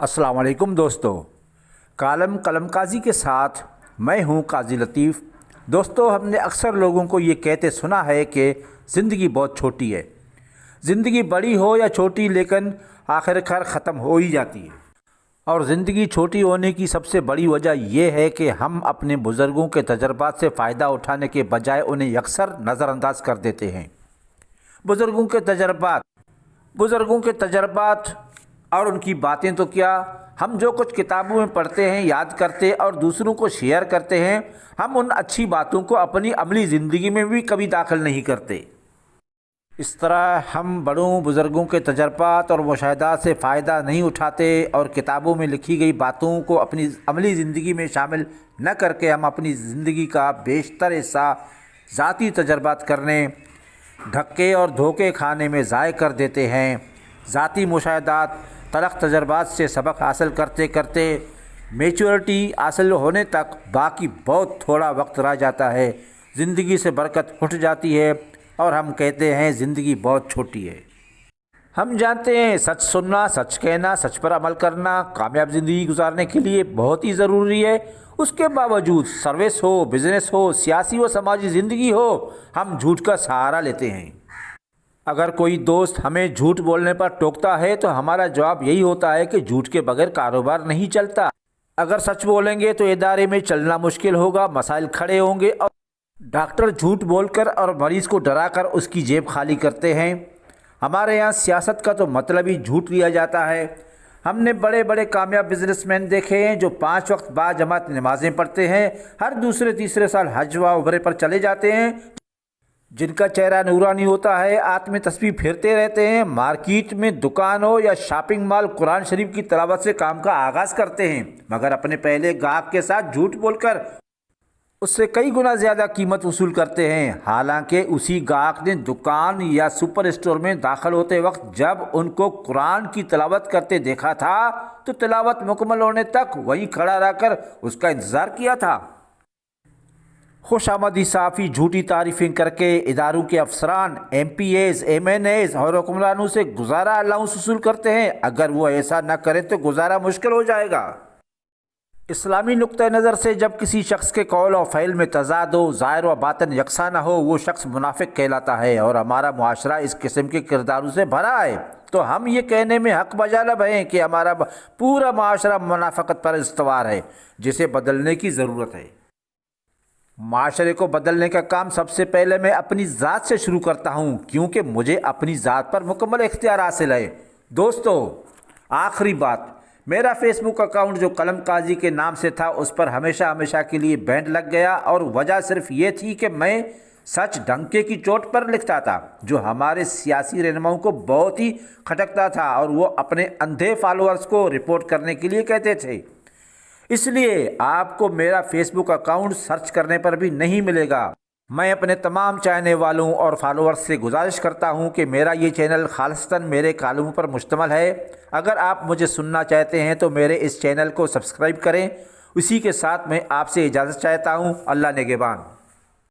अस्सलाम वालेकुम दोस्तों, कलम काजी के साथ मैं हूं काजी लतीफ़। दोस्तों, हमने अक्सर लोगों को ये कहते सुना है कि ज़िंदगी बहुत छोटी है। ज़िंदगी बड़ी हो या छोटी, लेकिन आखिरकार ख़त्म हो ही जाती है। और ज़िंदगी छोटी होने की सबसे बड़ी वजह यह है कि हम अपने बुज़ुर्गों के तजर्बात से फ़ायदा उठाने के बजाय उन्हें अक्सर नज़रअंदाज कर देते हैं। बुज़ुर्गों के तजर्बात और उनकी बातें तो क्या, हम जो कुछ किताबों में पढ़ते हैं, याद करते और दूसरों को शेयर करते हैं, हम उन अच्छी बातों को अपनी अमली ज़िंदगी में भी कभी दाखिल नहीं करते। इस तरह हम बड़ों बुज़ुर्गों के तजर्बात और मुशाहिदात से फ़ायदा नहीं उठाते और किताबों में लिखी गई बातों को अपनी अमली ज़िंदगी में शामिल न करके हम अपनी ज़िंदगी का बेशतर हिस्सा ज़ाती तजर्बात करने, धक्के और धोखे खाने में ज़ाय कर देते हैं। ज़ाती मुशाहिदात, तलख़ तजर्बात से सबक हासिल करते करते मैच्योरिटी हासिल होने तक बाकी बहुत थोड़ा वक्त रह जाता है। ज़िंदगी से बरकत उठ जाती है और हम कहते हैं ज़िंदगी बहुत छोटी है। हम जानते हैं सच सुनना, सच कहना, सच पर अमल करना कामयाब ज़िंदगी गुजारने के लिए बहुत ही ज़रूरी है। उसके बावजूद सर्विस हो, बिज़नेस हो, सियासी व समाजी ज़िंदगी हो, हम झूठ का सहारा लेते हैं। अगर कोई दोस्त हमें झूठ बोलने पर टोकता है तो हमारा जवाब यही होता है कि झूठ के बगैर कारोबार नहीं चलता। अगर सच बोलेंगे तो इदारे में चलना मुश्किल होगा, मसाइल खड़े होंगे और डॉक्टर झूठ बोलकर और मरीज़ को डराकर उसकी जेब खाली करते हैं। हमारे यहाँ सियासत का तो मतलब ही झूठ लिया जाता है। हमने बड़े बड़े कामयाब बिजनेसमैन देखे हैं जो 5 वक्त बाजमात नमाज़ें पढ़ते हैं, हर दूसरे तीसरे साल हज व उम्रे पर चले जाते हैं, जिनका चेहरा नूरानी होता है, हाथ में तस्बीह फेरते रहते हैं, मार्केट में दुकान हो या शॉपिंग मॉल कुरान शरीफ की तिलावत से काम का आगाज़ करते हैं, मगर अपने पहले गाहक के साथ झूठ बोलकर उससे कई गुना ज़्यादा कीमत वसूल करते हैं। हालांकि उसी गाहक ने दुकान या सुपर स्टोर में दाखिल होते वक्त जब उनको कुरान की तिलावत करते देखा था तो तिलावत मुकम्मल होने तक वहीं खड़ा रहकर उसका इंतज़ार किया था। खुशामदी साफ़ी झूठी तारीफ़ें करके इदारों के अफसरान, MPAs, MNAs और हुक्मरानों से गुजारा अलाउंस वसूल करते हैं। अगर वो ऐसा न करें तो गुजारा मुश्किल हो जाएगा। इस्लामी नुक्ता नज़र से जब किसी शख्स के कौल और फ़ैल में तज़ाद हो, ज़ाहिर व बातिन यकसा न हो, वो शख्स मुनाफिक कहलाता है। और हमारा मुआशरा इस किस्म के किरदारों से भरा है, तो हम ये कहने में हक़ बजालब हैं कि हमारा पूरा मुआशरा मुनाफ़िक़त पर इस्तवार है, जिसे बदलने की ज़रूरत है। माशरे को बदलने का काम सबसे पहले मैं अपनी ज़ात से शुरू करता हूँ, क्योंकि मुझे अपनी ज़ात पर मुकम्मल इख्तियार हासिल है। दोस्तों, आखिरी बात, मेरा फेसबुक अकाउंट जो कलम काजी के नाम से था उस पर हमेशा के लिए बैंड लग गया, और वजह सिर्फ ये थी कि मैं सच डंके की चोट पर लिखता था, जो हमारे सियासी रहनुमाओं को बहुत ही खटकता था और वो अपने अंधे फॉलोअर्स को रिपोर्ट करने के लिए कहते थे। इसलिए आपको मेरा फेसबुक अकाउंट सर्च करने पर भी नहीं मिलेगा। मैं अपने तमाम चाहने वालों और फॉलोअर्स से गुजारिश करता हूं कि मेरा ये चैनल खालिस्तन मेरे कालमों पर मुश्तमिल है। अगर आप मुझे सुनना चाहते हैं तो मेरे इस चैनल को सब्सक्राइब करें। उसी के साथ मैं आपसे इजाज़त चाहता हूं। अल्लाह निगहबान।